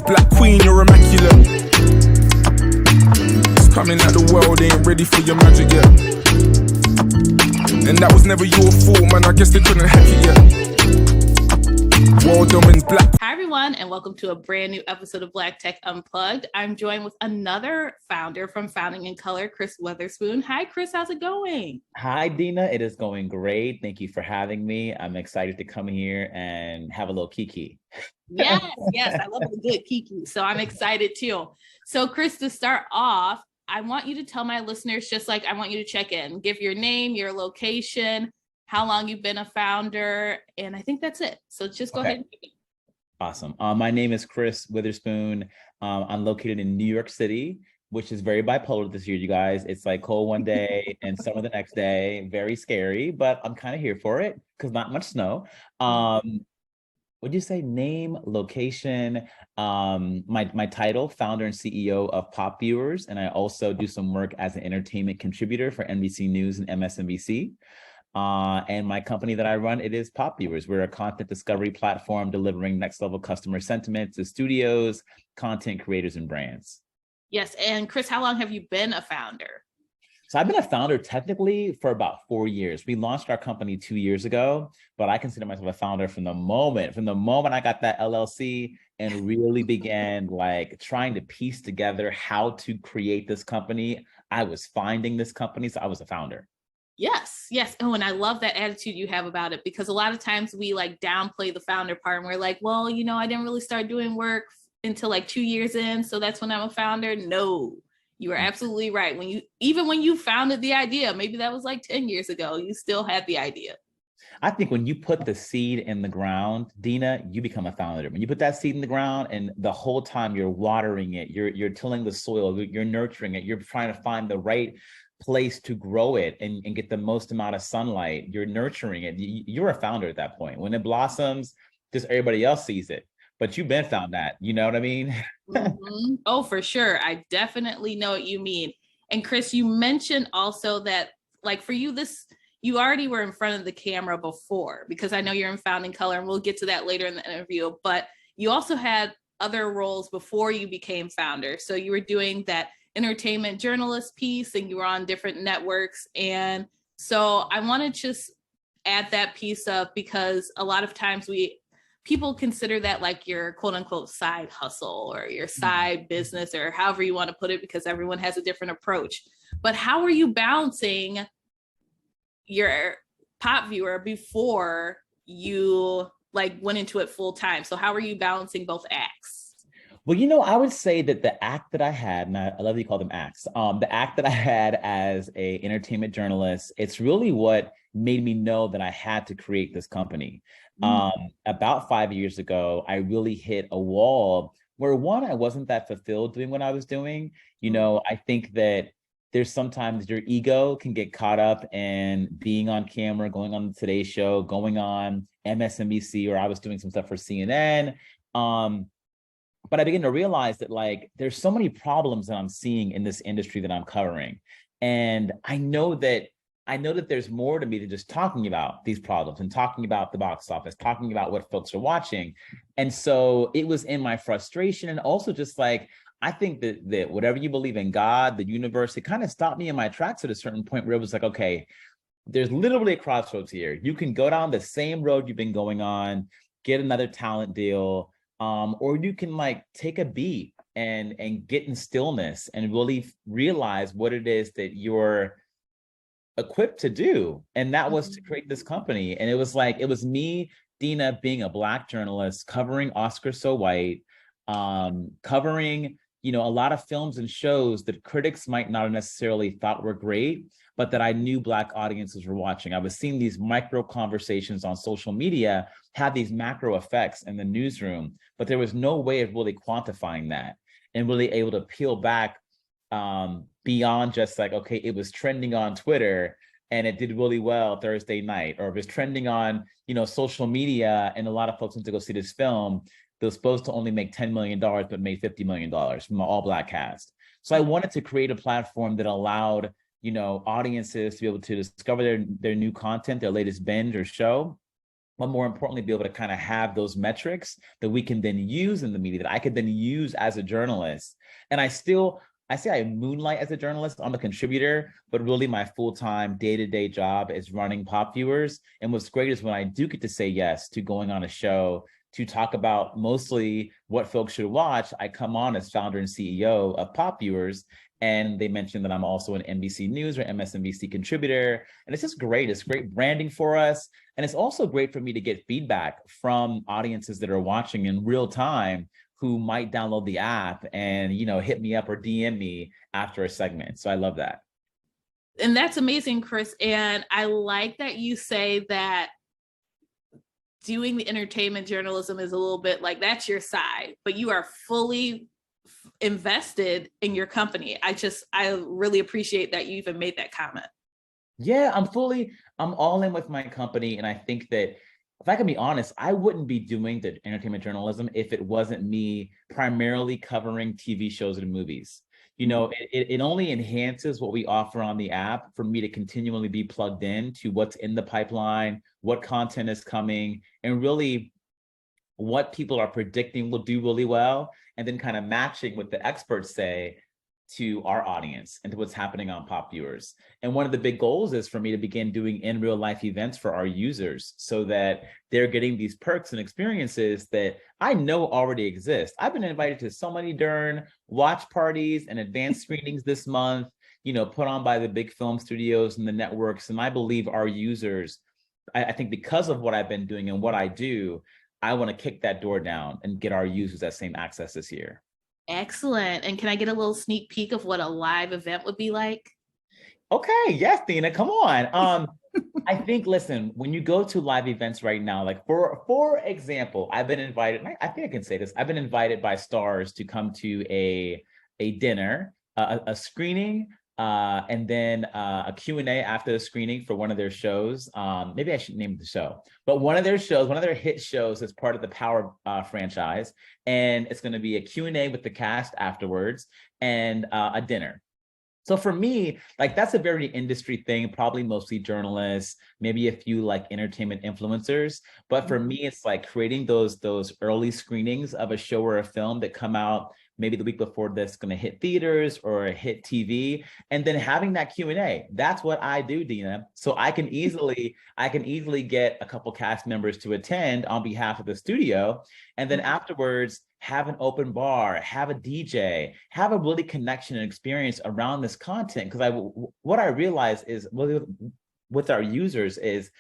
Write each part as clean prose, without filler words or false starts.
Black queen, you're immaculate. It's coming like the world ain't ready for your magic yet. And that was never your fault, man. I guess they couldn't hack it yet. World dominance black. Hi, everyone, and welcome to a brand new episode of Black Tech Unplugged. I'm joined with another founder from Founding in Color, Chris Witherspoon. Hi, Chris. How's it going? Hi, Dina. It is going great. Thank you for having me. I'm excited to come here and have a little kiki. Yes, I love a good kiki. So I'm excited too. So, Chris, to start off, I want you to tell my listeners, just like I want you to check in, give your name, your location, how long you've been a founder, and I think that's it. So just go ahead and begin. Awesome. My name is Chris Witherspoon. I'm located in New York City, which is very bipolar this year, you guys. It's like cold one day and summer the next day. Very scary, but I'm kind of here for it because not much snow. Would you say name, location, my title, founder and CEO of Pop Viewers, and I also do some work as an entertainment contributor for NBC News and MSNBC. And my company that I run, it is Pop Viewers. We're a content discovery platform delivering next level customer sentiment to studios, content creators, and brands. Yes, and Chris, how long have you been a founder? So I've been a founder technically for about 4 years. We launched our company 2 years ago, but I consider myself a founder from the moment I got that LLC and really began like trying to piece together how to create this company. I was finding this company, so I was a founder. Yes. Oh, and I love that attitude you have about it, because a lot of times we like downplay the founder part and we're like, well, I didn't really start doing work until like 2 years in, so that's when I'm a founder. No. You are absolutely right. Even when you founded the idea, maybe that was like 10 years ago, you still had the idea. I think when you put the seed in the ground, Dina, you become a founder. When you put that seed in the ground and the whole time you're watering it, you're tilling the soil, you're nurturing it, you're trying to find the right place to grow it and get the most amount of sunlight, you're nurturing it. You're a founder at that point. When it blossoms, just everybody else sees it. But you've been found that, you know what I mean? Mm-hmm. Oh, for sure. I definitely know what you mean. And Chris, you mentioned also that like for you, you already were in front of the camera before, because I know you're in Founding Color and we'll get to that later in the interview, but you also had other roles before you became founder. So you were doing that entertainment journalist piece and you were on different networks. And so I want to just add that piece up, because a lot of times people consider that like your quote unquote side hustle or your side business, or however you want to put it, because everyone has a different approach. But how are you balancing your Pop Viewer before you like went into it full time? So how are you balancing both acts? Well, I would say that the act that I had, and I love that you call them acts, the act that I had as a entertainment journalist, it's really what made me know that I had to create this company. About 5 years ago, I really hit a wall where one, I wasn't that fulfilled doing what I was doing. I think that there's sometimes your ego can get caught up in being on camera, going on the Today Show, going on MSNBC, or I was doing some stuff for CNN. But I began to realize that like there's so many problems that I'm seeing in this industry that I'm covering. And I know that there's more to me than just talking about these problems and talking about the box office, talking about what folks are watching. And so it was in my frustration, and also just like, I think that whatever you believe in, God, the universe, it kind of stopped me in my tracks at a certain point where it was like, okay, there's literally a crossroads here. You can go down the same road you've been going on, get another talent deal, or you can like take a beat and get in stillness and really realize what it is that you're equipped to do. And that was to create this company. And it was me, Dina, being a Black journalist, covering Oscar So White, covering, a lot of films and shows that critics might not have necessarily thought were great, but that I knew Black audiences were watching. I was seeing these micro conversations on social media have these macro effects in the newsroom, but there was no way of really quantifying that and really able to peel back beyond just like, okay, it was trending on Twitter and it did really well Thursday night, or it was trending on, social media and a lot of folks went to go see this film. They were supposed to only make $10 million, but made $50 million from an all Black cast. So I wanted to create a platform that allowed, audiences to be able to discover their new content, their latest binge or show, but more importantly, be able to kind of have those metrics that we can then use in the media, that I could then use as a journalist. And I say I moonlight as a journalist. I'm a contributor, but really my full-time day-to-day job is running Pop Viewers. And what's great is when I do get to say yes to going on a show to talk about mostly what folks should watch, I come on as founder and CEO of Pop Viewers. And they mentioned that I'm also an NBC News or MSNBC contributor. And it's just great. It's great branding for us. And it's also great for me to get feedback from audiences that are watching in real time who might download the app and, you know, hit me up or DM me after a segment. So I love that. And that's amazing, Chris. And I like that you say that doing the entertainment journalism is a little bit like, that's your side, but you are fully invested in your company. I really appreciate that you even made that comment. Yeah, I'm all in with my company. And I think that if I can be honest, I wouldn't be doing the entertainment journalism if it wasn't me primarily covering TV shows and movies. You know, it only enhances what we offer on the app for me to continually be plugged in to what's in the pipeline, what content is coming, and really what people are predicting will do really well, and then kind of matching what the experts say to our audience and to what's happening on Pop Viewers. And one of the big goals is for me to begin doing in real life events for our users so that they're getting these perks and experiences that I know already exist. I've been invited to so many darn watch parties and advanced screenings this month, you know, put on by the big film studios and the networks. And I believe our users, I think because of what I've been doing and what I do, I want to kick that door down and get our users that same access this year. Excellent. And can I get a little sneak peek of what a live event would be like? Okay, yes, Dina, come on. I think, listen, when you go to live events right now, like for example, I've been invited, I think I can say this, I've been invited by stars to come to a dinner, a screening, and then a Q&A after the screening for one of their shows. Maybe I should name the show, but one of their shows, one of their hit shows is part of the Power franchise. And it's going to be a Q&A with the cast afterwards and a dinner. So for me, like that's a very industry thing, probably mostly journalists, maybe a few like entertainment influencers. But for me, it's like creating those early screenings of a show or a film that come out maybe the week before that's going to hit theaters or hit TV, and then having that Q&A. That's what I do, Dina. So I can easily get a couple cast members to attend on behalf of the studio, and then afterwards have an open bar, have a DJ, have a really connection and experience around this content. Because what I realize is with our users is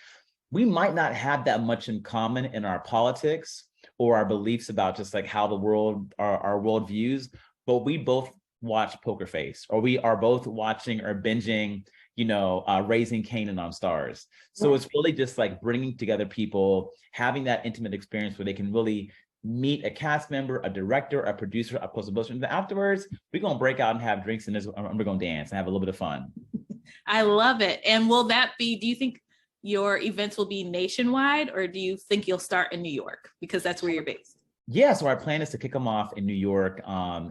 we might not have that much in common in our politics or our beliefs about just like how the world, our world views, but we both watch Poker Face, or we are both watching or binging, you know, Raising Kanan on Stars. So it's really just like bringing together people, having that intimate experience where they can really meet a cast member, a director, a producer, a post-production. And afterwards, we're going to break out and have drinks and we're going to dance and have a little bit of fun. I love it. And will that be, do you think your events will be nationwide, or do you think you'll start in New York because that's where you're based? Yeah, so our plan is to kick them off in New York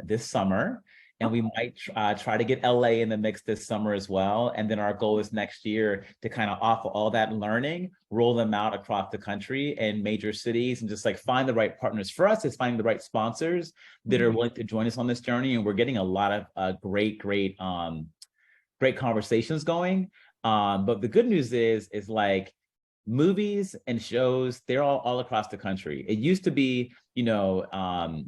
this summer. And we might try to get LA in the mix this summer as well. And then our goal is next year to kind of offer all that learning, roll them out across the country and major cities, and just like find the right partners. For us, it's finding the right sponsors that are willing to join us on this journey. And we're getting a lot of great conversations going. But the good news is like movies and shows, they're all across the country. It used to be, you know,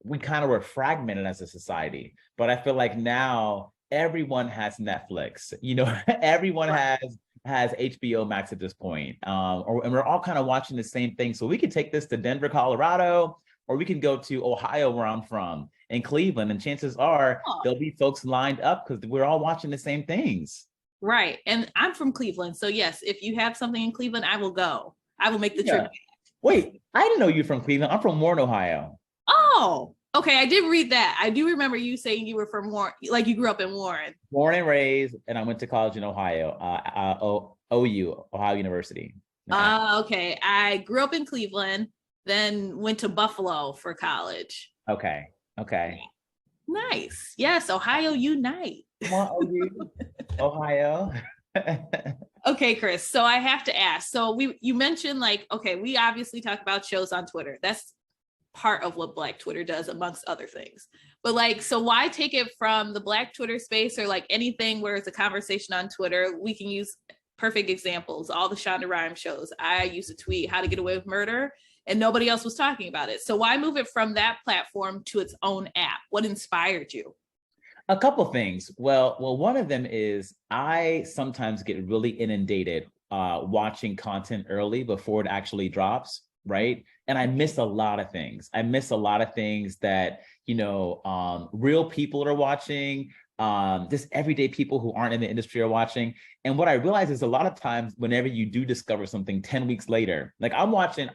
we kind of were fragmented as a society, but I feel like now everyone has Netflix, you know, everyone has HBO Max at this point, and we're all kind of watching the same thing. So we could take this to Denver, Colorado, or we can go to Ohio, where I'm from, and Cleveland, and chances are there'll be folks lined up because we're all watching the same things. Right, and I'm from Cleveland, so yes, if you have something in Cleveland, I will go. I will make the trip. Wait, I didn't know you're from Cleveland. I'm from Warren, Ohio. Oh, okay. I did read that. I do remember you saying you were from Warren, like you grew up in Warren. Born and raised, and I went to college in Ohio, OU, Ohio University. Okay. I grew up in Cleveland, then went to Buffalo for college. Okay. Nice. Yes, Ohio unite. Come on, OU, Ohio. Okay, Chris. So I have to ask. So you mentioned like, okay, we obviously talk about shows on Twitter. That's part of what Black Twitter does, amongst other things. But like, so why take it from the Black Twitter space or like anything where it's a conversation on Twitter? We can use perfect examples. All the Shonda Rhimes shows. I used to tweet how to get away with murder, and nobody else was talking about it. So why move it from that platform to its own app? What inspired you? A couple things. Well, one of them is I sometimes get really inundated watching content early before it actually drops, right? And I miss a lot of things. I miss a lot of things that, real people are watching, just everyday people who aren't in the industry are watching. And what I realize is a lot of times whenever you do discover something 10 weeks later, like I'm watching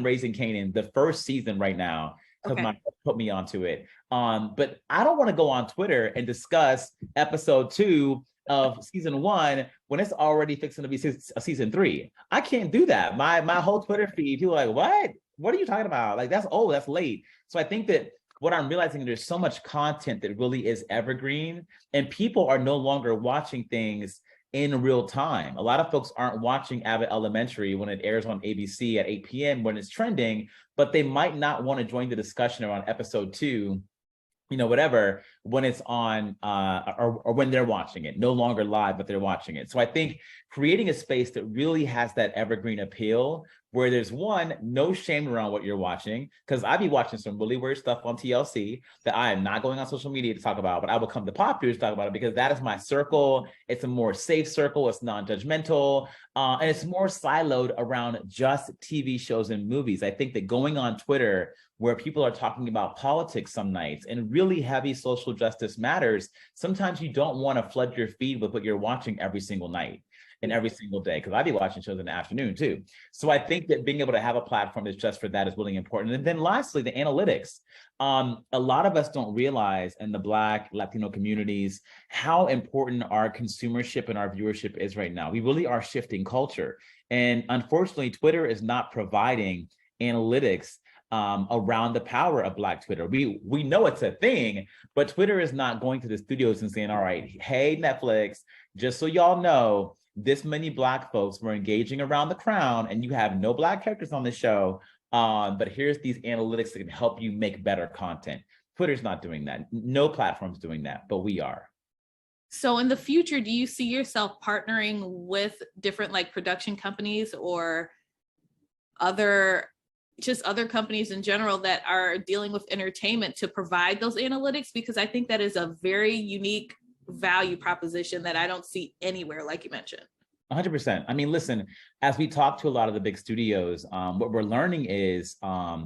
Raising Kanan, the first season right now, because my put me onto it. But I don't want to go on Twitter and discuss episode 2 of season 1 when it's already fixing to be season 3. I can't do that. My whole Twitter feed, people are like, what? What are you talking about? Like, that's late. So I think that what I'm realizing, there's so much content that really is evergreen, and people are no longer watching things in real time. A lot of folks aren't watching Abbott Elementary when it airs on ABC at 8 p.m. when it's trending, but they might not want to join the discussion around episode 2, whatever, when it's on or when they're watching it, no longer live, but they're watching it. So I think creating a space that really has that evergreen appeal, where there's no shame around what you're watching, because I'd be watching some really weird stuff on TLC that I am not going on social media to talk about, but I will come to Pop Viewers to talk about it because that is my circle. It's a more safe circle. It's non-judgmental, and it's more siloed around just TV shows and movies. I think that going on Twitter, where people are talking about politics some nights and really heavy social justice matters, sometimes you don't want to flood your feed with what you're watching every single night and every single day, because I'd be watching shows in the afternoon too. So I think that being able to have a platform that's just for that is really important. And then lastly, the analytics. A lot of us don't realize in the Black, Latino communities how important our consumership and our viewership is right now. We really are shifting culture. And unfortunately, Twitter is not providing analytics around the power of Black Twitter. We know it's a thing, but Twitter is not going to the studios and saying, all right, hey, Netflix, just so y'all know, this many Black folks were engaging around The Crown and you have no Black characters on the show, but here's these analytics that can help you make better content. Twitter's not doing that. No platform's doing that, but we are. So in the future, do you see yourself partnering with different like production companies or other companies in general that are dealing with entertainment to provide those analytics? Because I think that is a very unique value proposition that I don't see anywhere, like you mentioned. 100%. I mean, listen, as we talk to a lot of the big studios, what we're learning is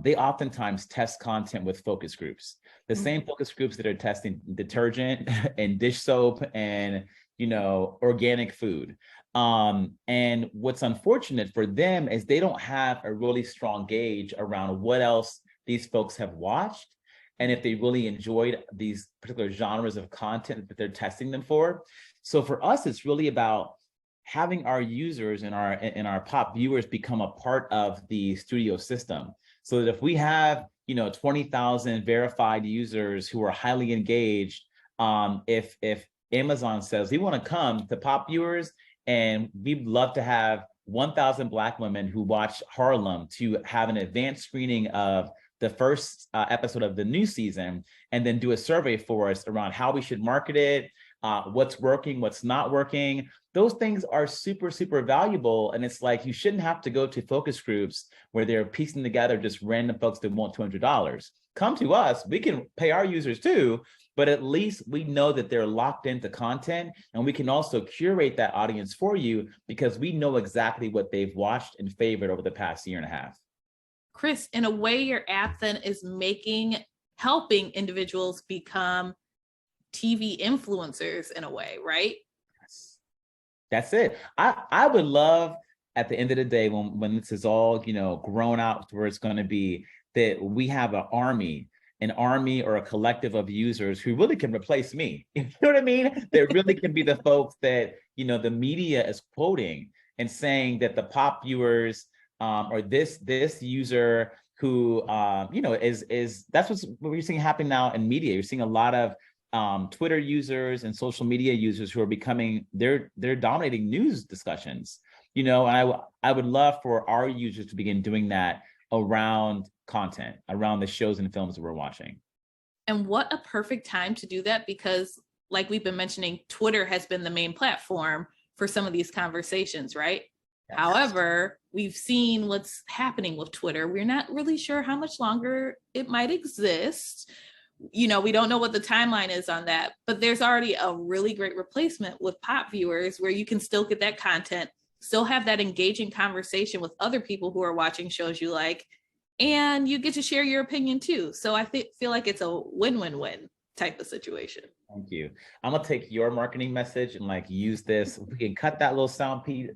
they oftentimes test content with focus groups, the same focus groups that are testing detergent and dish soap and, organic food. And what's unfortunate for them is they don't have a really strong gauge around what else these folks have watched and if they really enjoyed these particular genres of content that they're testing them for. So for us, it's really about having our users and our pop viewers become a part of the studio system, so that if we have 20,000 verified users who are highly engaged, if Amazon says we want to come to Pop Viewers and we'd love to have 1,000 Black women who watch Harlem to have an advanced screening of the first episode of the new season, and then do a survey for us around how we should market it, what's working, what's not working. Those things are super, super valuable. And it's like, you shouldn't have to go to focus groups where they're piecing together just random folks that want $200. Come to us, we can pay our users too, but at least we know that they're locked into content, and we can also curate that audience for you because we know exactly what they've watched and favored over the past year and a half. Chris, in a way, your app then is helping individuals become TV influencers in a way, right? Yes. That's it. I would love at the end of the day, when this is all, grown out to where it's going to be, that we have an army or a collective of users who really can replace me. You know what I mean? That really can be the folks that, the media is quoting and saying that the Pop Viewers or this user who, is that's what we're seeing happening now in media. You're seeing a lot of Twitter users and social media users who are becoming, they're dominating news discussions, and I would love for our users to begin doing that around content, around the shows and films that we're watching. And what a perfect time to do that, because like we've been mentioning, Twitter has been the main platform for some of these conversations, right? Yes. However, we've seen what's happening with Twitter. We're not really sure how much longer it might exist. We don't know what the timeline is on that, but there's already a really great replacement with Pop Viewers where you can still get that content, still have that engaging conversation with other people who are watching shows you like, and you get to share your opinion too. So I feel like it's a win-win-win type of situation. Thank you. I'm gonna take your marketing message and use this. We can cut that little sound bite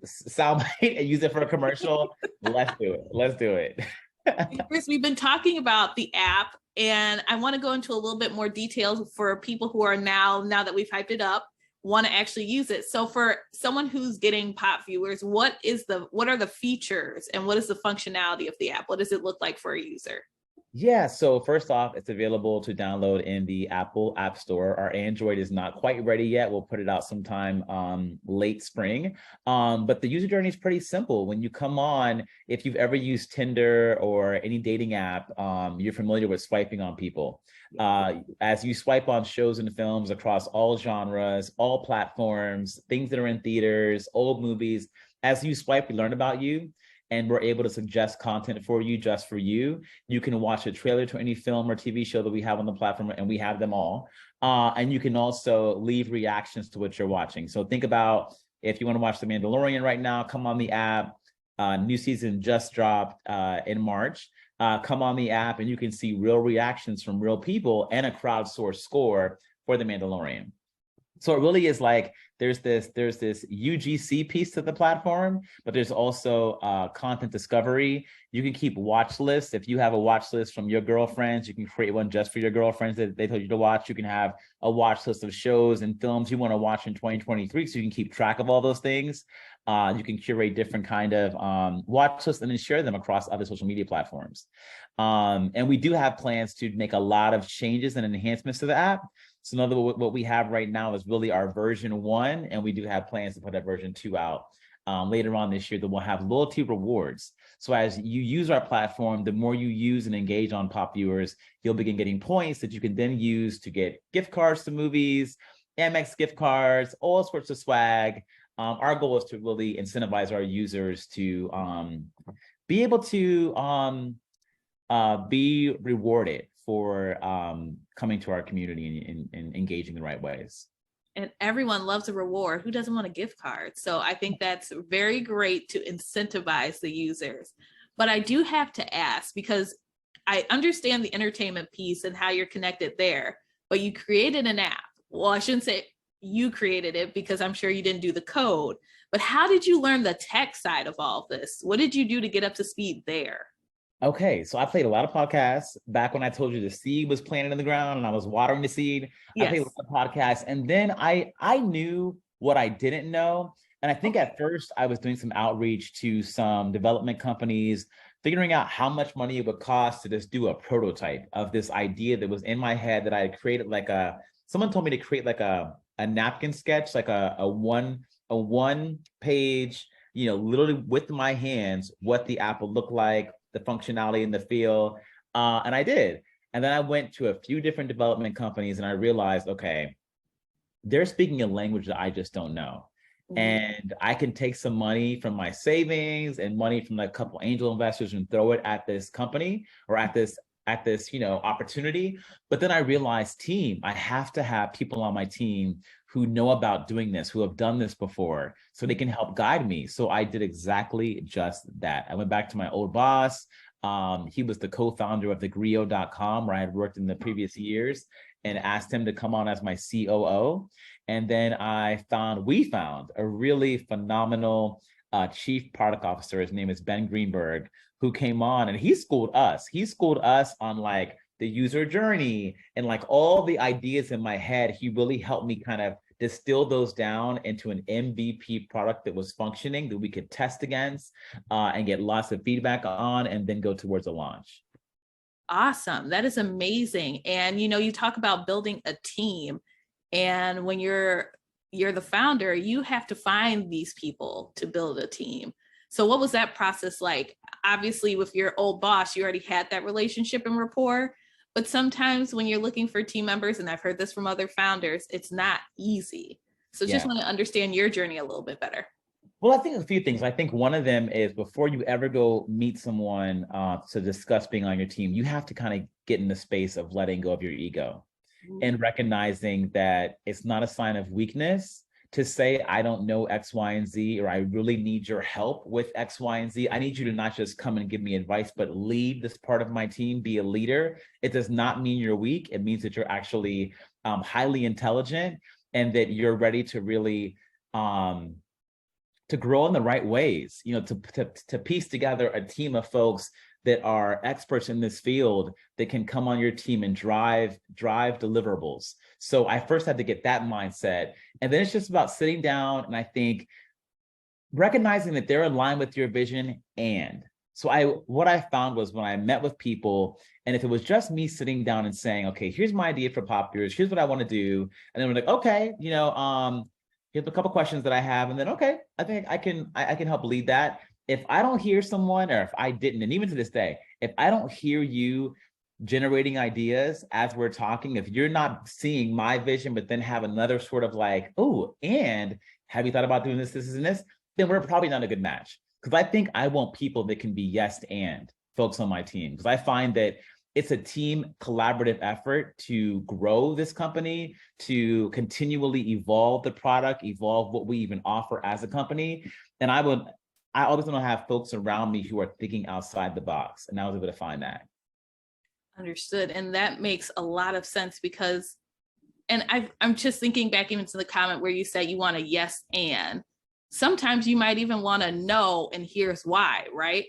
and use it for a commercial. Let's do it. Chris, we've been talking about the app, and I want to go into a little bit more details for people who are now that we've hyped it up, want to actually use it. So for someone who's getting Pop Viewers, what are the features and what is the functionality of the app? What does it look like for a user? Yeah, so first off, it's available to download in the Apple App Store. Our Android is not quite ready yet. We'll put it out sometime late spring. But the user journey is pretty simple. When you come on, if you've ever used Tinder or any dating app, you're familiar with swiping on people. As you swipe on shows and films across all genres, all platforms, things that are in theaters, old movies, as you swipe, we learn about you. And we're able to suggest content for you, just for you. You can watch a trailer to any film or TV show that we have on the platform, and we have them all. And you can also leave reactions to what you're watching. So think about if you want to watch The Mandalorian right now, come on the app. New season just dropped in March. Come on the app and you can see real reactions from real people and a crowdsourced score for The Mandalorian. So it really is there's this UGC piece to the platform, but there's also content discovery. You can keep watch lists. If you have a watch list from your girlfriends, you can create one just for your girlfriends that they told you to watch. You can have a watch list of shows and films you want to watch in 2023, so you can keep track of all those things. You can curate different kind of watch lists and then share them across other social media platforms. And we do have plans to make a lot of changes and enhancements to the app. So in other words, what we have right now is really our version 1, and we do have plans to put that version 2 out later on this year that will have loyalty rewards. So as you use our platform, the more you use and engage on Pop Viewers, you'll begin getting points that you can then use to get gift cards to movies, Amex gift cards, all sorts of swag. Our goal is to really incentivize our users to be able to be rewarded for coming to our community and engaging the right ways. And everyone loves a reward. Who doesn't want a gift card? So I think that's very great to incentivize the users. But I do have to ask, because I understand the entertainment piece and how you're connected there, but you created an app. Well, I shouldn't say you created it, because I'm sure you didn't do the code, but how did you learn the tech side of all of this? What did you do to get up to speed there? Okay, so I played a lot of podcasts back when I told you the seed was planted in the ground and I was watering the seed. Yes. I played a lot of podcasts, and then I knew what I didn't know. And I think at first I was doing some outreach to some development companies, figuring out how much money it would cost to just do a prototype of this idea that was in my head that I had created. Someone told me to create a napkin sketch, a one page, literally with my hands, what the app would look like, the functionality and the feel. And I did. And then I went to a few different development companies and I realized, okay, they're speaking a language that I just don't know. Mm-hmm. And I can take some money from my savings and money from a couple angel investors and throw it at this company or at this opportunity. But then I realized, I have to have people on my team who know about doing this, who have done this before, so they can help guide me. So I did exactly just that. I went back to my old boss. He was the co-founder of thegrio.com, where I had worked in the previous years, and asked him to come on as my COO. And then we found a really phenomenal chief product officer. His name is Ben Greenberg, who came on and he schooled us. He schooled us on the user journey and all the ideas in my head. He really helped me kind of distill those down into an MVP product that was functioning, that we could test against and get lots of feedback on, and then go towards a launch. Awesome. That is amazing. And, you talk about building a team, and when you're the founder, you have to find these people to build a team. So what was that process like? Obviously, with your old boss, you already had that relationship and rapport, but sometimes when you're looking for team members, and I've heard this from other founders, it's not easy. So just want to understand your journey a little bit better. Well, I think a few things. I think one of them is before you ever go meet someone to discuss being on your team, you have to kind of get in the space of letting go of your ego and recognizing that it's not a sign of weakness to say, I don't know X, Y, and Z, or I really need your help with X, Y, and Z. I need you to not just come and give me advice, but lead this part of my team, be a leader. It does not mean you're weak. It means that you're actually highly intelligent and that you're ready to really to grow in the right ways, to piece together a team of folks that are experts in this field that can come on your team and drive deliverables. So I first had to get that mindset. And then it's just about sitting down and I think recognizing that they're in line with your vision. And so what I found was when I met with people, and if it was just me sitting down and saying, okay, here's my idea for Pop Yours, here's what I want to do. And then we're like, okay, here's a couple questions that I have. And then, okay, I think I can help lead that. If I don't hear someone, or if I didn't, and even to this day, if I don't hear you generating ideas as we're talking, if you're not seeing my vision, but then have another sort of like, oh, and have you thought about doing this, and this, then we're probably not a good match. Because I think I want people that can be yes and folks on my team. Because I find that it's a team collaborative effort to grow this company, to continually evolve the product, evolve what we even offer as a company. And I always want to have folks around me who are thinking outside the box. And I was able to find that. Understood. And that makes a lot of sense because, and I'm just thinking back even to the comment where you said you want a yes and. Sometimes you might even want to know, and here's why, right?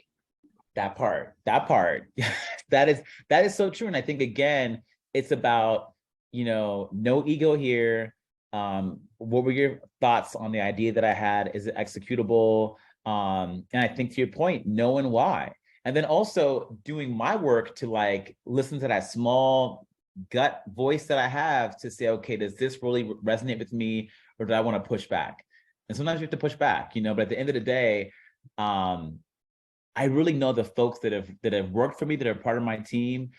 That part, that is so true. And I think, again, it's about, no ego here. What were your thoughts on the idea that I had? Is it executable? And I think to your point, knowing why. And then also doing my work to like, listen to that small gut voice that I have to say, okay, does this really resonate with me? Or do I want to push back? And sometimes you have to push back, but at the end of the day, I really know the folks that have worked for me, that are part of my team.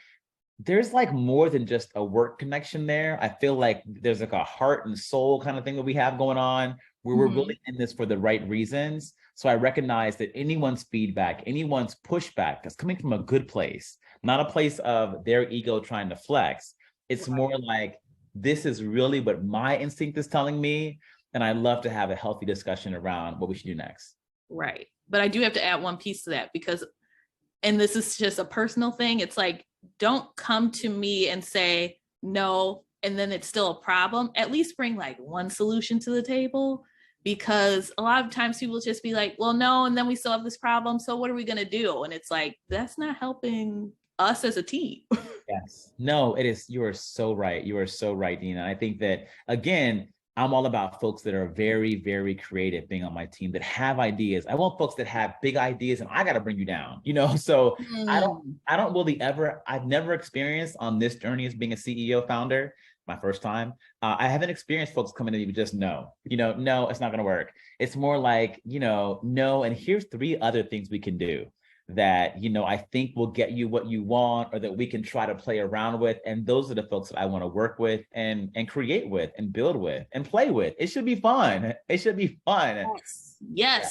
There's like more than just a work connection there. I feel like there's like a heart and soul kind of thing that we have going on where we're really in this for the right reasons. So I recognize that anyone's feedback, anyone's pushback is coming from a good place, not a place of their ego trying to flex. It's more like, this is really what my instinct is telling me. And I'd love to have a healthy discussion around what we should do next. Right. But I do have to add one piece to that because, and this is just a personal thing, it's like, don't come to me and say no, and then it's still a problem. At least bring like one solution to the table, because a lot of times people just be like, well, no, and then we still have this problem. So what are we going to do? And it's like, that's not helping us as a team. Yes. No, it is. You are so right. You are so right, Dina. I think that, again, I'm all about folks that are very, very creative being on my team, that have ideas. I want folks that have big ideas and I got to bring you down, so I don't really I've never experienced on this journey as being a CEO founder, my first time. I haven't experienced folks coming in and just no, it's not going to work. It's more like, no, and here's 3 other things we can do that, I think will get you what you want, or that we can try to play around with. And those are the folks that I want to work with and create with and build with and play with. It should be fun. It should be fun. Yes. Yeah.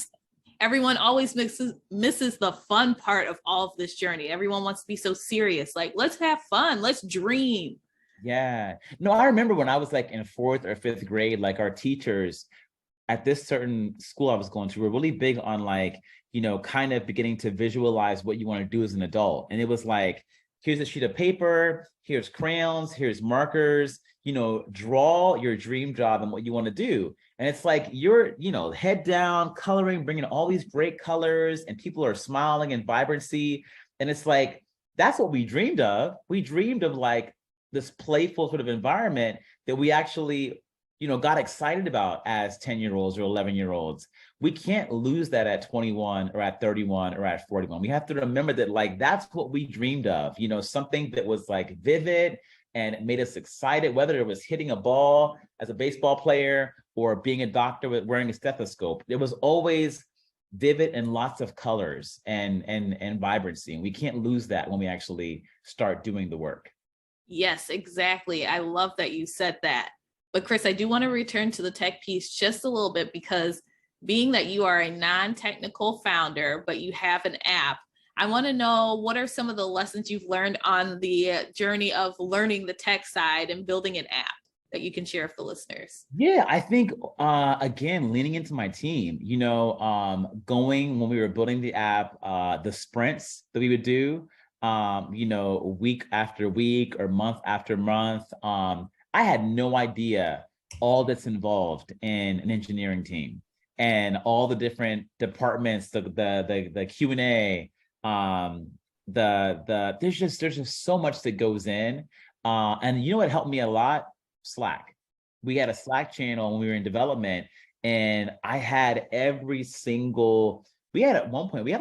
Everyone always misses the fun part of all of this journey. Everyone wants to be so serious. Like, let's have fun. Let's dream. Yeah. No, I remember when I was like in 4th or 5th grade, like our teachers at this certain school I was going to were really big on like, kind of beginning to visualize what you want to do as an adult. And it was like, here's a sheet of paper, here's crayons, here's markers, draw your dream job and what you want to do. And it's like, you're, head down, coloring, bringing all these great colors, and people are smiling and vibrancy. And it's like, that's what we dreamed of. We dreamed of like this playful sort of environment that we actually, got excited about as 10-year-olds or 11-year-olds. We can't lose that at 21 or at 31 or at 41. We have to remember that, like, that's what we dreamed of, something that was like vivid and made us excited, whether it was hitting a ball as a baseball player or being a doctor with wearing a stethoscope. It was always vivid and lots of colors and vibrancy. And we can't lose that when we actually start doing the work. Yes, exactly. I love that you said that. But Chris, I do want to return to the tech piece just a little bit, because being that you are a non-technical founder, but you have an app, I want to know, what are some of the lessons you've learned on the journey of learning the tech side and building an app that you can share with the listeners? Yeah, I think, again, leaning into my team, going when we were building the app, the sprints that we would do, week after week or month after month. I had no idea all that's involved in an engineering team and all the different departments, the Q&A, there's just so much that goes in. And what helped me a lot? Slack. We had a Slack channel when we were in development, and I had we had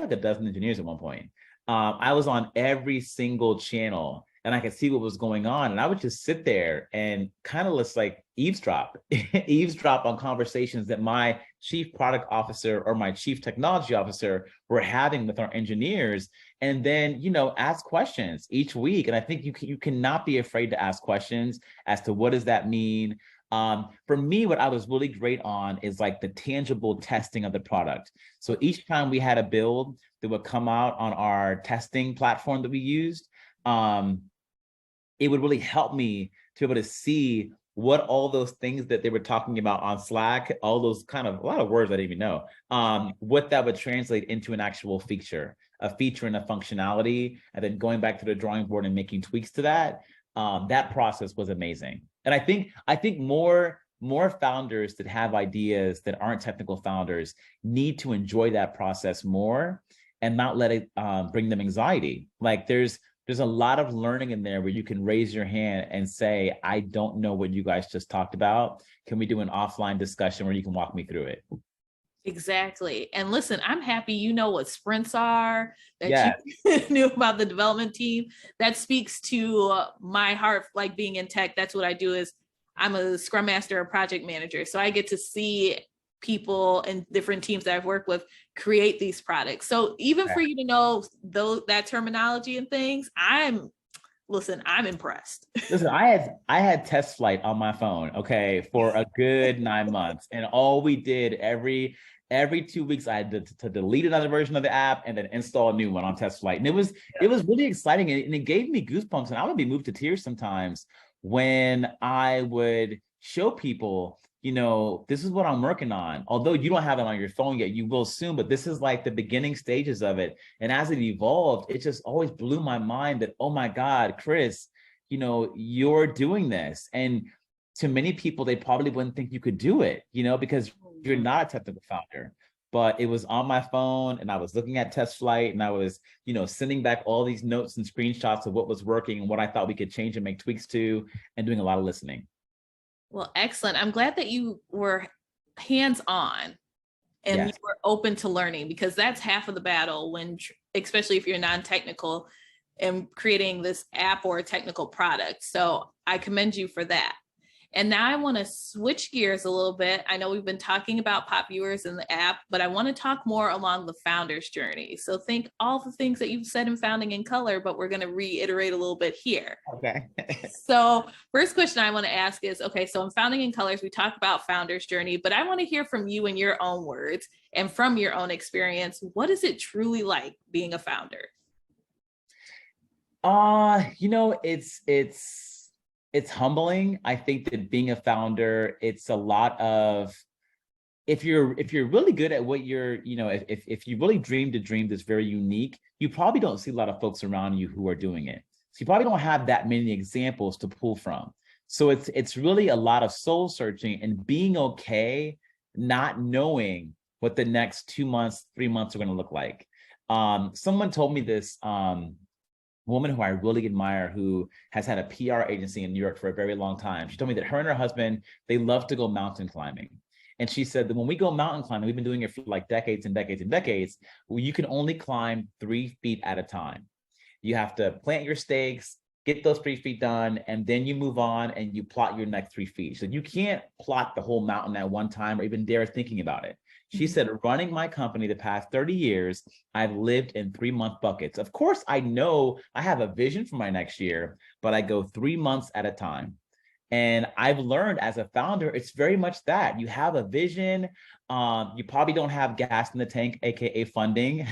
like a dozen engineers at one point. I was on every single channel, and I could see what was going on. And I would just sit there and kind of just like eavesdrop on conversations that my chief product officer or my chief technology officer were having with our engineers. And then, ask questions each week. And I think you cannot be afraid to ask questions as to what does that mean? For me, what I was really great on is like the tangible testing of the product. So each time we had a build that would come out on our testing platform that we used, it would really help me to be able to see what all those things that they were talking about on Slack, all those kind of, a lot of words I didn't even know, what that would translate into an actual feature and a functionality, and then going back to the drawing board and making tweaks to that. That process was amazing. And I think more founders that have ideas that aren't technical founders need to enjoy that process more and not let it bring them anxiety. Like there's a lot of learning in there where you can raise your hand and say, I don't know what you guys just talked about. Can we do an offline discussion where you can walk me through it? Exactly. And listen, I'm happy you know what sprints are, that Yes. you knew about the development team. That speaks to my heart, like being in tech. That's what I do. Is I'm a scrum master, a project manager. So I get to see people and different teams that I've worked with create these products. So even for you to know that terminology and things, I'm impressed. Listen, I had test flight on my phone, okay, for a good 9 months. And all we did every 2 weeks, I had to delete another version of the app and then install a new one on test flight. And it was really exciting, and it gave me goosebumps, and I would be moved to tears sometimes when I would show people, this is what I'm working on. Although you don't have it on your phone yet, you will soon, but this is like the beginning stages of it. And as it evolved, it just always blew my mind that, oh my God, Chris, you're doing this. And to many people, they probably wouldn't think you could do it, because you're not a technical founder. But it was on my phone, and I was looking at test flight, and I was, sending back all these notes and screenshots of what was working and what I thought we could change and make tweaks to, and doing a lot of listening. Well, excellent. I'm glad that you were hands-on and you were open to learning, because that's half of the battle especially if you're non-technical and creating this app or a technical product. So I commend you for that. And now I want to switch gears a little bit. I know we've been talking about pop viewers in the app, but I want to talk more along the founder's journey. So think all the things that you've said in Founding in Color, but we're going to reiterate a little bit here. Okay. So first question I want to ask is, okay, so in Founding in Colors, we talk about founder's journey, but I want to hear from you in your own words and from your own experience. What is it truly like being a founder? It's humbling. I think that being a founder, it's a lot of, if you're really good at what you're, if you really dreamed a dream that's very unique, you probably don't see a lot of folks around you who are doing it. So you probably don't have that many examples to pull from. So it's really a lot of soul searching and being okay not knowing what the next 2 months, 3 months are going to look like. Someone told me this woman who I really admire, who has had a PR agency in New York for a very long time. She told me that her and her husband, they love to go mountain climbing. And she said that when we go mountain climbing, we've been doing it for like decades and decades and decades, well, you can only climb 3 feet at a time. You have to plant your stakes, get those 3 feet done, and then you move on and you plot your next 3 feet. So you can't plot the whole mountain at one time or even dare thinking about it. She said, running my company the past 30 years, I've lived in 3-month buckets. Of course, I know I have a vision for my next year, but I go 3 months at a time. And I've learned as a founder, it's very much that. You have a vision. You probably don't have gas in the tank, AKA funding,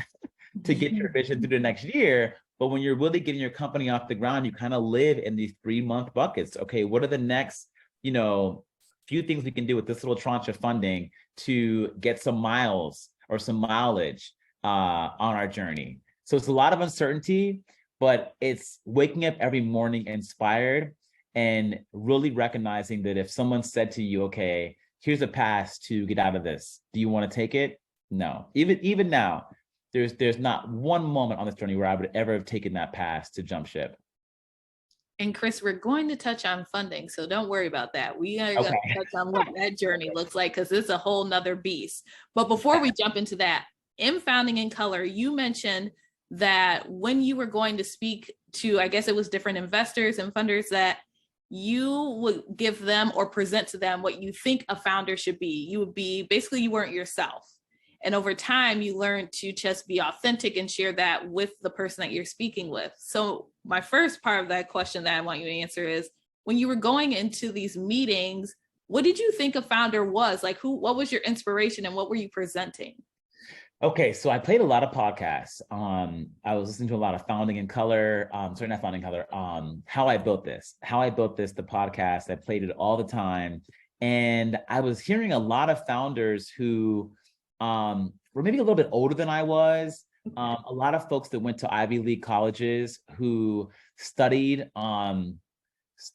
to get your vision through the next year. But when you're really getting your company off the ground, you kind of live in these 3-month buckets. Okay, what are the next, few things we can do with this little tranche of funding to get some miles or some mileage on our journey? So it's a lot of uncertainty, but it's waking up every morning inspired and really recognizing that if someone said to you, okay, here's a pass to get out of this, do you want to take it? No. Even now, there's not one moment on this journey where I would ever have taken that pass to jump ship. And Chris, we're going to touch on funding, so don't worry about that. We are going to touch on what that journey looks like, because it's a whole nother beast. But before we jump into that, in Founding in Color, you mentioned that when you were going to speak to, I guess it was different investors and funders, that you would give them or present to them what you think a founder should be. You would be, basically, you weren't yourself. And over time, you learn to just be authentic and share that with the person that you're speaking with. So my first part of that question that I want you to answer is, when you were going into these meetings, what did you think a founder was? Like, what was your inspiration and what were you presenting? Okay, so I played a lot of podcasts. I was listening to a lot of Founding in Color, sorry, not Founding in Color, How I Built This, the podcast. I played it all the time. And I was hearing a lot of founders who were maybe a little bit older than I was. A lot of folks that went to Ivy League colleges who studied,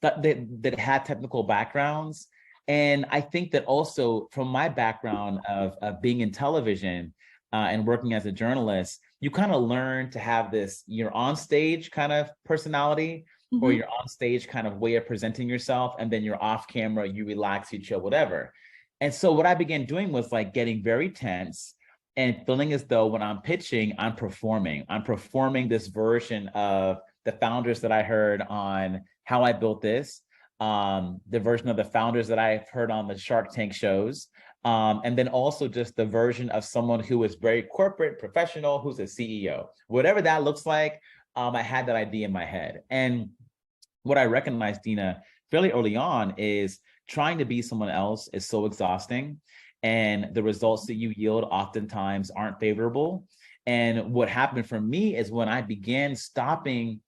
that had technical backgrounds. And I think that also from my background of being in television and working as a journalist, you kind of learn to have this, you're on stage kind of personality, or you're on stage kind of way of presenting yourself, and then you're off camera, you relax, you chill, whatever. And so what I began doing was like getting very tense and feeling as though when I'm pitching, I'm performing this version of the founders that I heard on How I Built This, the version of the founders that I've heard on the Shark Tank shows, and then also just the version of someone who is very corporate, professional, who's a CEO. Whatever that looks like, I had that idea in my head. And what I recognized, Dina, fairly early on is trying to be someone else is so exhausting, and the results that you yield oftentimes aren't favorable. And what happened for me is when I began stopping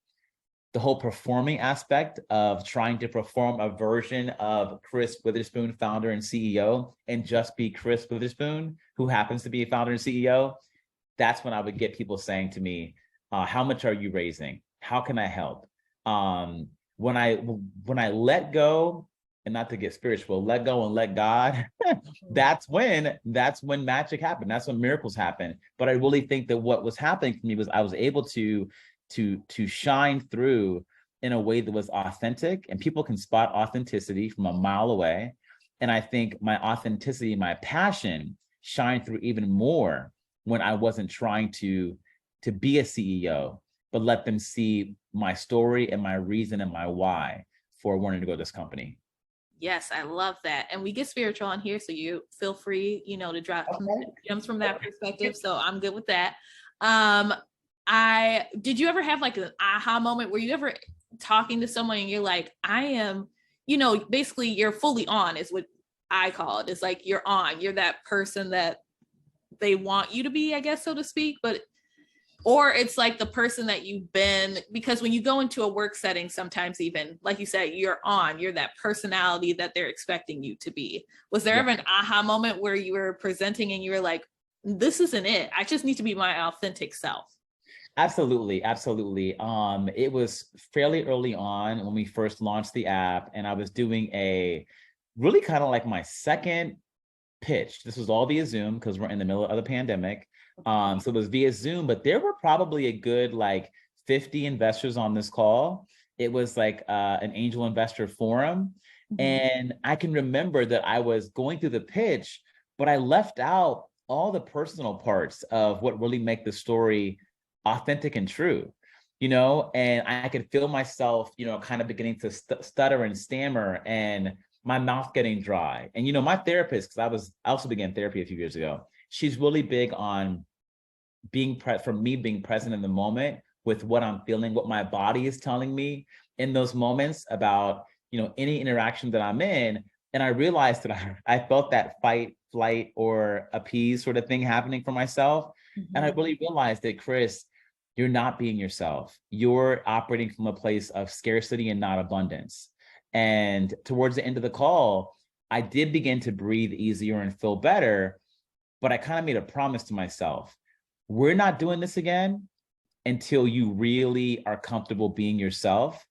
the whole performing aspect of trying to perform a version of Chris Witherspoon, founder and CEO, and just be Chris Witherspoon, who happens to be a founder and CEO, that's when I would get people saying to me, how much are you raising? How can I help? When I let go, and not to get spiritual, let go and let God, that's when magic happened. That's when miracles happen. But I really think that what was happening for me was I was able to shine through in a way that was authentic, and people can spot authenticity from a mile away. And I think my authenticity, my passion shined through even more when I wasn't trying to be a CEO, but let them see my story and my reason and my why for wanting to go to this company. Yes, I love that. And we get spiritual on here, so you feel free, to drop gems from that perspective. So I'm good with that. Did you ever have like an aha moment? Were you ever talking to someone and you're like, I am, basically you're fully on is what I call it. It's like you're on, you're that person that they want you to be, I guess, so to speak, or it's like the person that you've been, because when you go into a work setting, sometimes even, like you said, you're that personality that they're expecting you to be. Was there ever an aha moment where you were presenting and you were like, this isn't it, I just need to be my authentic self? Absolutely. It was fairly early on when we first launched the app, and I was doing a really kind of like my second pitch. This was all via Zoom because we're in the middle of the pandemic. So it was via Zoom, but there were probably a good like 50 investors on this call. It was like an angel investor forum. Mm-hmm. And I can remember that I was going through the pitch, but I left out all the personal parts of what really make the story authentic and true, and I could feel myself, kind of beginning to stutter and stammer and my mouth getting dry. And, my therapist, because I also began therapy a few years ago, she's really big on being present in the moment with what I'm feeling, what my body is telling me in those moments about, any interaction that I'm in. And I realized that I felt that fight, flight, or appease sort of thing happening for myself. Mm-hmm. And I really realized that, Chris, you're not being yourself. You're operating from a place of scarcity and not abundance. And towards the end of the call, I did begin to breathe easier and feel better, but I kind of made a promise to myself. We're not doing this again until you really are comfortable being yourself.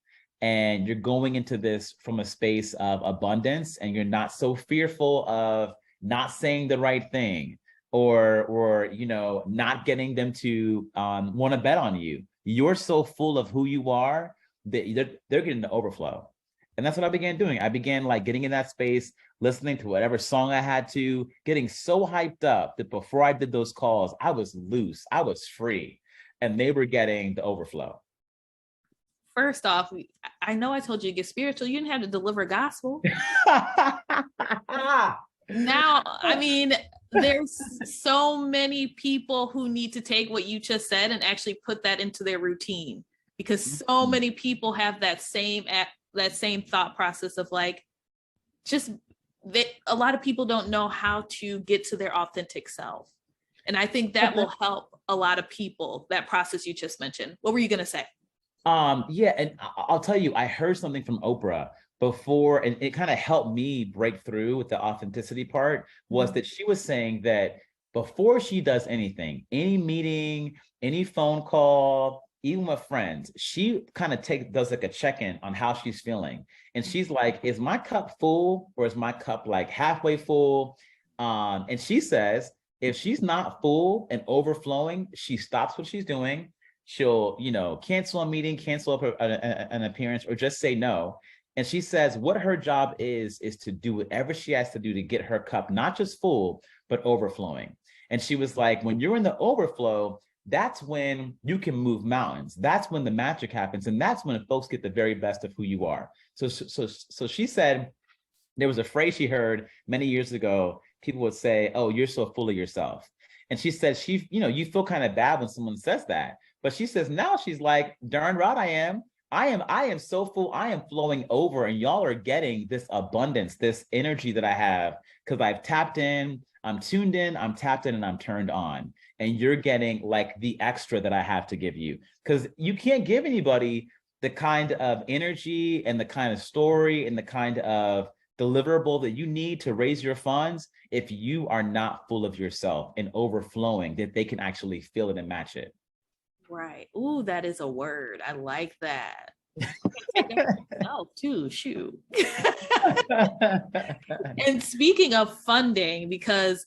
And you're going into this from a space of abundance, and you're not so fearful of not saying the right thing or not getting them to want to bet on you. You're so full of who you are that they're getting the overflow. And that's what I began doing. I began getting in that space, listening to whatever song I had to, getting so hyped up that before I did those calls, I was loose, I was free, and they were getting the overflow. First off, I know I told you to get spiritual. You didn't have to deliver gospel. Now, I mean, there's so many people who need to take what you just said and actually put that into their routine, because so many people have that same thought process of a lot of people don't know how to get to their authentic self. And I think that will help a lot of people, that process you just mentioned. What were you going to say? Yeah, and I'll tell you, I heard something from Oprah before, and it kind of helped me break through with the authenticity part, was that she was saying that before she does anything, any meeting, any phone call, even with friends, she kind of does a check-in on how she's feeling. And she's like, is my cup full, or is my cup halfway full? And she says, if she's not full and overflowing, she stops what she's doing. She'll, cancel a meeting, cancel an appearance, or just say no. And she says what her job is to do whatever she has to do to get her cup not just full, but overflowing. And she was like, when you're in the overflow, that's when you can move mountains. That's when the magic happens. And that's when folks get the very best of who you are. So she said there was a phrase she heard many years ago. People would say, oh, you're so full of yourself. And she said, you feel kind of bad when someone says that. But she says now she's like, darn right I am. I am so full. I am flowing over, and y'all are getting this abundance, this energy that I have, because I've tapped in, I'm tuned in, I'm tapped in, and I'm turned on. And you're getting the extra that I have to give you, because you can't give anybody the kind of energy and the kind of story and the kind of deliverable that you need to raise your funds if you are not full of yourself and overflowing, that they can actually feel it and match it. Right. Ooh, that is a word. I like that. Oh, too, shoot. And speaking of funding, because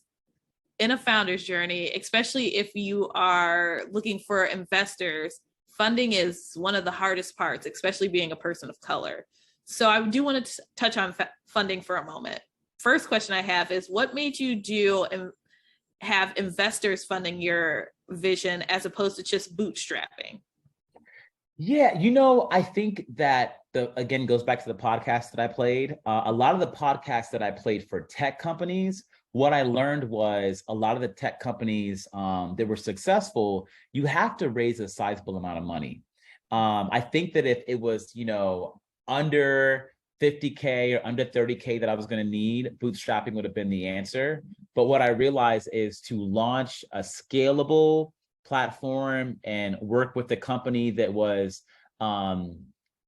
in a founder's journey, especially if you are looking for investors, funding is one of the hardest parts, especially being a person of color. So I do want to touch on funding for a moment. First question I have is, what made you do and have investors funding your vision as opposed to just bootstrapping? Yeah, I think that again goes back to the podcast that I played. A lot of the podcasts that I played for tech companies, what I learned was a lot of the tech companies that were successful, you have to raise a sizable amount of money. I think that if it was, under 50K or under 30K that I was going to need, bootstrapping would have been the answer. But what I realized is to launch a scalable platform and work with a company that was of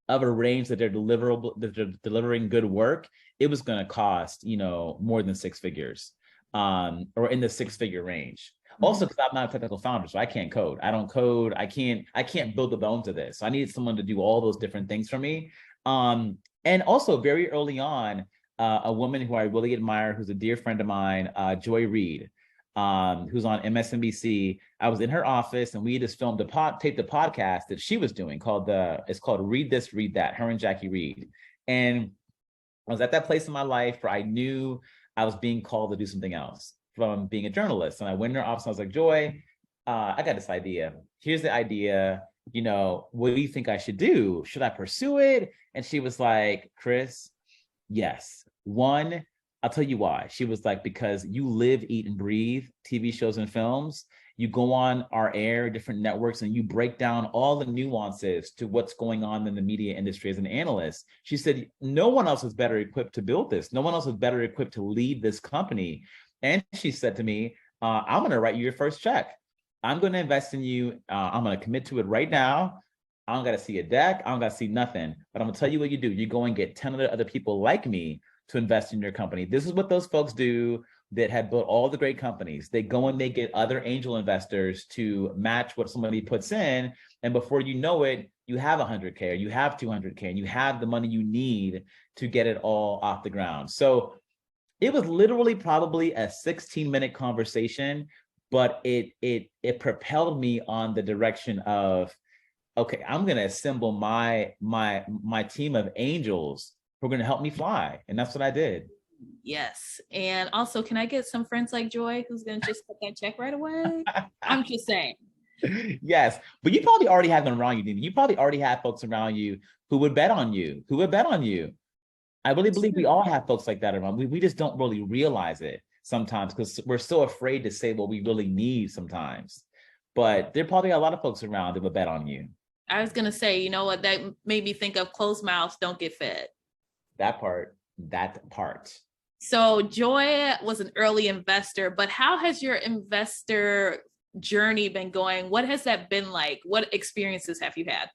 a range that they're delivering good work, it was going to cost, more than six figures, or in the six-figure range. Also, because I'm not a technical founder, so I can't code. I don't code. I can't build the bones of this. So I needed someone to do all those different things for me. And also very early on, a woman who I really admire, who's a dear friend of mine, Joy Reid. who's on MSNBC. I was in her office and we just taped the podcast that she was doing it's called Read This, Read That, her and Jackie Reed. And I was at that place in my life where I knew I was being called to do something else from being a journalist. And I went in her office and I was like, Joy, I got this idea. Here's the idea. What do you think I should do? Should I pursue it? And she was like, Chris, yes. One, I'll tell you why. She was like, because you live, eat, and breathe TV shows and films. You go on our air, different networks, and you break down all the nuances to what's going on in the media industry as an analyst. She said, no one else is better equipped to build this. No one else is better equipped to lead this company. And she said to me, I'm going to write you your first check. I'm going to invest in you. I'm going to commit to it right now. I don't got to see a deck. I don't got to see nothing. But I'm going to tell you what you do. You go and get 10 other people like me to invest in your company. This is what those folks do that have built all the great companies. They go and they get other angel investors to match what somebody puts in. And before you know it, you have 100K or you have 200K and you have the money you need to get it all off the ground. So it was literally probably a 16-minute conversation, but it propelled me on the direction of, okay, I'm going to assemble my team of angels who are going to help me fly. And that's what I did. Yes. And also, can I get some friends like Joy who's going to just put that check right away? I'm just saying. Yes. But you probably already have them around you, Dina. You probably already have folks around you who would bet on you, I really believe we all have folks like that around. We just don't really realize it sometimes because we're so afraid to say what we really need sometimes. But there are probably a lot of folks around that would bet on you. I was going to say, you know what, that made me think of closed mouths don't get fed. That part. So Joy was an early investor, but how has your investor journey been going? What has that been like? What experiences have you had?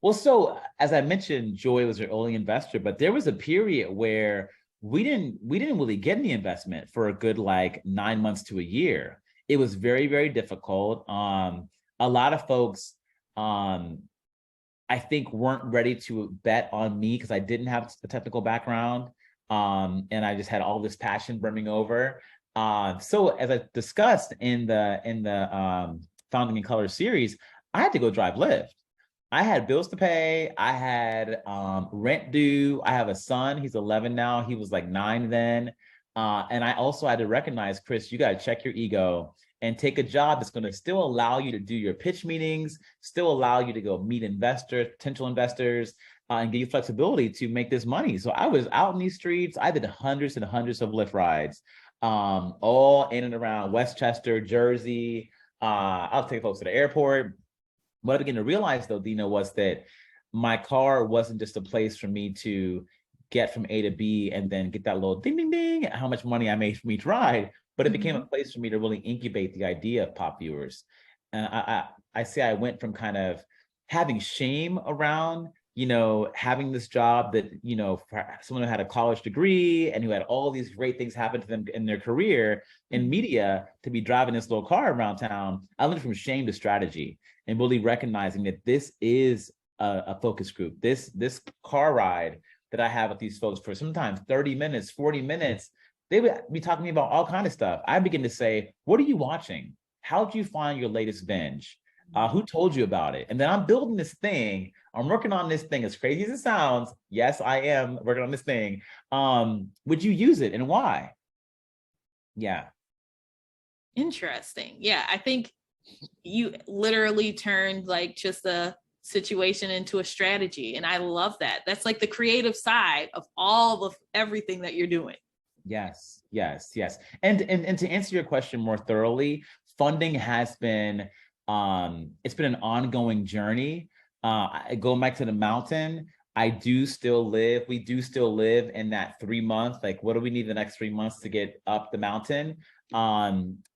Well, so as I mentioned, Joy was an early investor, but there was a period where we didn't really get any investment for a good 9 months to a year. It was very, very difficult. A lot of folks, I think, weren't ready to bet on me because I didn't have a technical background, and I just had all this passion brimming over. So as I discussed in the Founding in Color series, I had to go drive Lyft. I had bills to pay. I had rent due. I have a son. He's 11 now. He was 9 then. And I also had to recognize, Chris, you got to check your ego and take a job that's going to still allow you to do your pitch meetings, still allow you to go meet investors, potential investors, and give you flexibility to make this money. So I was out in these streets. I did hundreds and hundreds of Lyft rides, all in and around Westchester, Jersey. I'll take folks to the airport. What I began to realize, though, Dina, was that my car wasn't just a place for me to get from A to B and then get that little ding, ding, ding, how much money I made from each ride, but it became a place for me to really incubate the idea of pop viewers. And I say I went from kind of having shame around, having this job that, for someone who had a college degree and who had all these great things happen to them in their career in media, to be driving this little car around town. I went from shame to strategy and really recognizing that this is a focus group. This car ride that I have with these folks for sometimes 30 minutes, 40 minutes, they would be talking to me about all kinds of stuff. I begin to say, what are you watching? How did you find your latest binge? Who told you about it? And then I'm building this thing. I'm working on this thing, as crazy as it sounds. Yes, I am working on this thing. Would you use it and why? Yeah. Interesting. Yeah, I think you literally turned just a situation into a strategy. And I love that. That's the creative side of all of everything that you're doing. Yes. And to answer your question more thoroughly, funding has been, it's been an ongoing journey. Going back to the mountain, we do still live in that 3 month, what do we need the next 3 months to get up the mountain?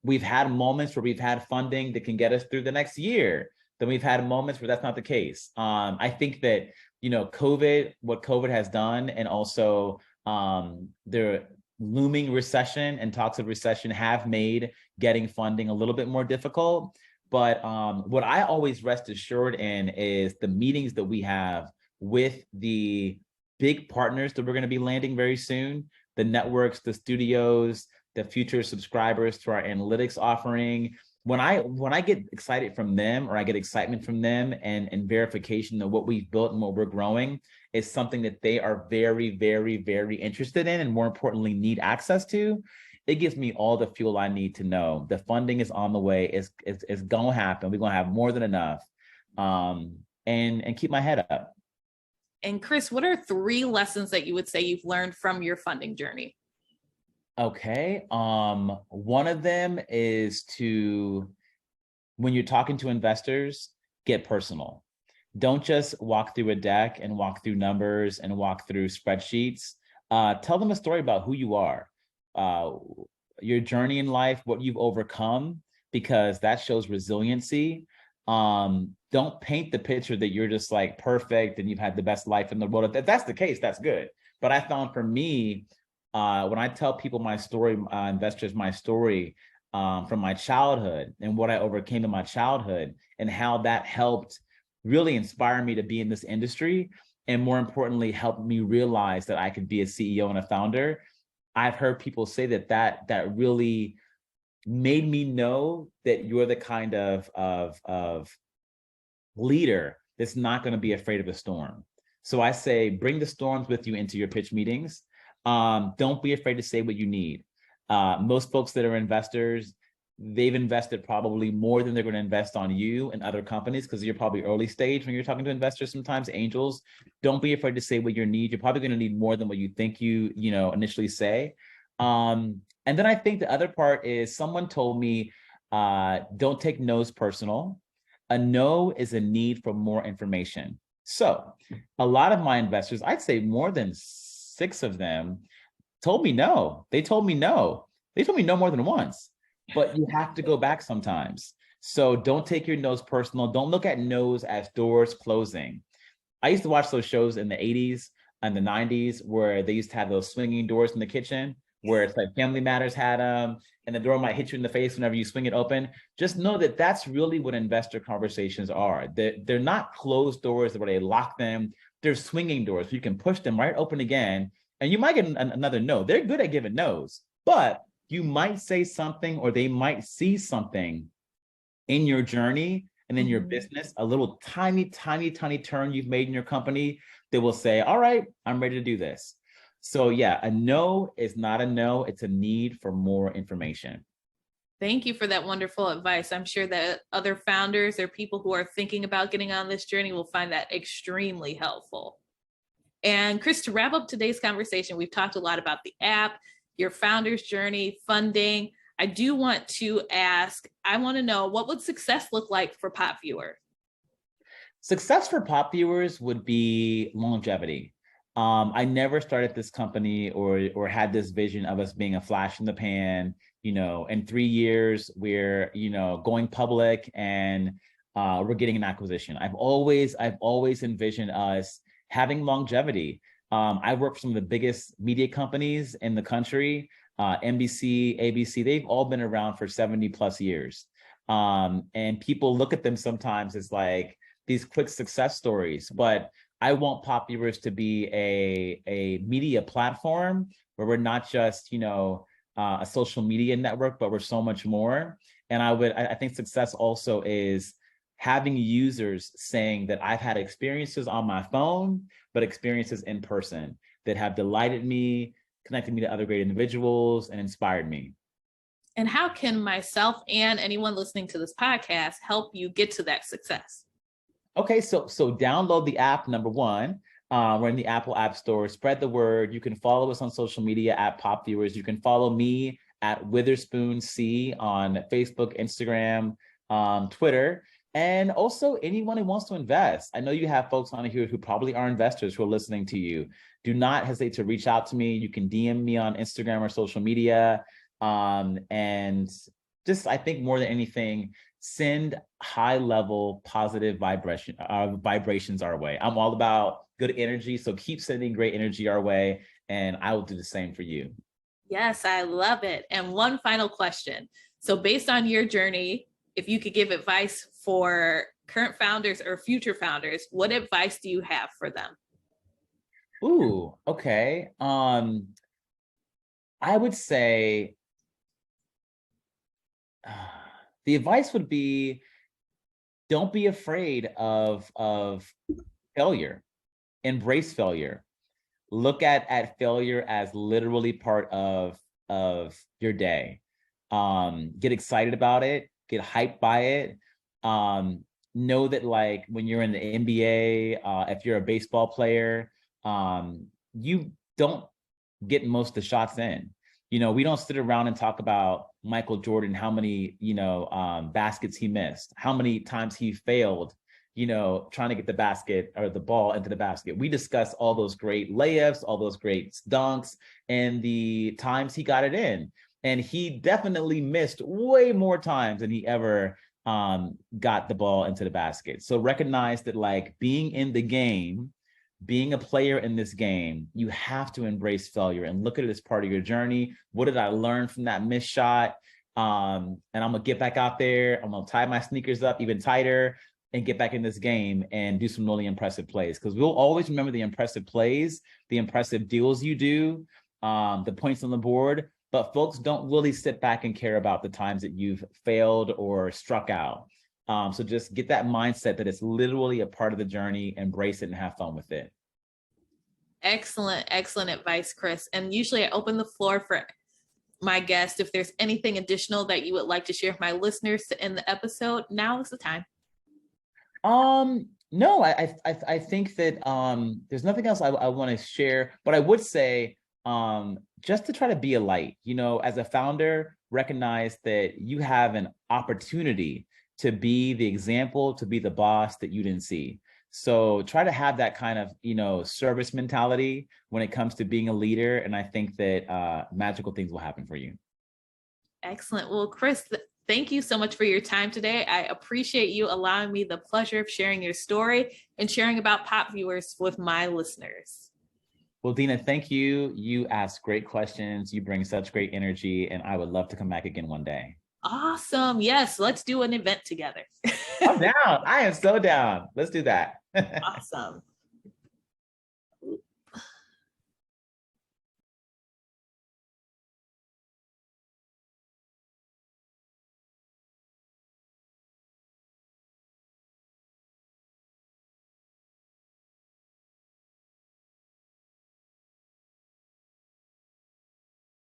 We've had moments where we've had funding that can get us through the next year. Then we've had moments where that's not the case. I think that, what COVID has done, and also the looming recession and talks of recession have made getting funding a little bit more difficult. But what I always rest assured in is the meetings that we have with the big partners that we're going to be landing very soon, the networks, the studios, the future subscribers to our analytics offering. When I get excited from them, or I get excitement from them and verification of what we've built and what we're growing is something that they are very, very, very interested in, and more importantly, need access to, it gives me all the fuel I need to know the funding is on the way. It's gonna happen. We're gonna have more than enough, and keep my head up. And Chris, what are 3 lessons that you would say you've learned from your funding journey? Okay. One of them is to, when you're talking to investors, get personal. Don't just walk through a deck and walk through numbers and walk through spreadsheets. Tell them a story about who you are, your journey in life, what you've overcome, because that shows resiliency. Don't paint the picture that you're just like perfect and you've had the best life in the world. If that's the case, that's good. But I found for me, when I tell people my story, investors, my story from my childhood and what I overcame in my childhood and how that helped really inspire me to be in this industry, and more importantly, helped me realize that I could be a CEO and a founder. I've heard people say that really made me know that you're the kind of leader that's not going to be afraid of a storm. So I say, bring the storms with you into your pitch meetings. Don't be afraid to say what you need. Most folks that are investors, they've invested probably more than they're going to invest on you and other companies, because you're probably early stage when you're talking to investors, sometimes angels. Don't be afraid to say what you need. You're probably going to need more than what you think you initially say. And then I think the other part is, someone told me, don't take no's personal. A no is a need for more information. So a lot of my investors, I'd say more than 6 of them, told me no. They told me no. They told me no more than once, but you have to go back sometimes. So don't take your no's personal. Don't look at no's as doors closing. I used to watch those shows in the 80s and the 90s where they used to have those swinging doors in the kitchen, where it's like Family Matters had them, and the door might hit you in the face whenever you swing it open. Just know that that's really what investor conversations are. They're not closed doors where they lock them. They're swinging doors. You can push them right open again, and you might get another no. They're good at giving no's, but you might say something, or they might see something in your journey and in your business, a little tiny turn you've made in your company, that will say, all right, I'm ready to do this. So yeah, a no is not a no. It's a need for more information. Thank you for that wonderful advice. I'm sure that other founders or people who are thinking about getting on this journey will find that extremely helpful. And Chris, to wrap up today's conversation, we've talked a lot about the app, your founder's journey, funding. I do want to ask, I want to know, what would success look like for Pop Viewer? Success for Pop Viewers would be longevity. I never started this company or had this vision of us being a flash in the pan. In 3 years, we're, going public and we're getting an acquisition. I've always envisioned us having longevity. I work for some of the biggest media companies in the country, NBC, ABC, they've all been around for 70 plus years. And people look at them sometimes as like these quick success stories, but I want Pop Viewers to be a media platform where we're not just, a social media network, but we're so much more. And I think success also is having users saying that I've had experiences on my phone, but experiences in person that have delighted me, connected me to other great individuals, and inspired me. And how can myself and anyone listening to this podcast help you get to that success? Okay, so download the app, number one. We're in the Apple App Store. Spread the word. You can follow us on social media at Pop Viewers. You can follow me at Witherspoon C on Facebook, Instagram, Twitter, and also anyone who wants to invest. I know you have folks on here who probably are investors who are listening to you. Do not hesitate to reach out to me. You can DM me on Instagram or social media. And just, I think more than anything, send high-level positive vibrations our way. I'm all about good energy, so keep sending great energy our way, and I will do the same for you. Yes, I love it. And one final question. So based on your journey, if you could give advice for current founders or future founders, what advice do you have for them? Ooh, okay. I would say The advice would be, don't be afraid of failure. Embrace failure. Look at failure as literally part of your day. Get excited about it, get hyped by it. Know that, like, when you're in the NBA, if you're a baseball player, you don't get most of the shots in. We don't sit around and talk about Michael Jordan, how many, baskets he missed, how many times he failed, trying to get the basket or the ball into the basket. We discuss all those great layups, all those great dunks, and the times he got it in. And he definitely missed way more times than he ever got the ball into the basket. So recognize that, like, being in the game, being a player in this game, you have to embrace failure and look at it as part of your journey. What did I learn from that missed shot? And I'm gonna get back out there. I'm gonna tie my sneakers up even tighter and get back in this game and do some really impressive plays. Because we'll always remember the impressive plays, the impressive deals you do, the points on the board, but folks don't really sit back and care about the times that you've failed or struck out. So just get that mindset that it's literally a part of the journey, embrace it, and have fun with it. Excellent, excellent advice, Chris. And usually I open the floor for my guest if there's anything additional that you would like to share with my listeners to end the episode. Now is the time. No, I think that there's nothing else I want to share, but I would say just to try to be a light. As a founder, recognize that you have an opportunity to be the example, to be the boss that you didn't see. So try to have that kind of, service mentality when it comes to being a leader. And I think that magical things will happen for you. Excellent. Well, Chris, thank you so much for your time today. I appreciate you allowing me the pleasure of sharing your story and sharing about Pop Viewers with my listeners. Well, Dina, thank you. You ask great questions. You bring such great energy, and I would love to come back again one day. Awesome. Yes, let's do an event together. I'm down. I am so down. Let's do that. Awesome.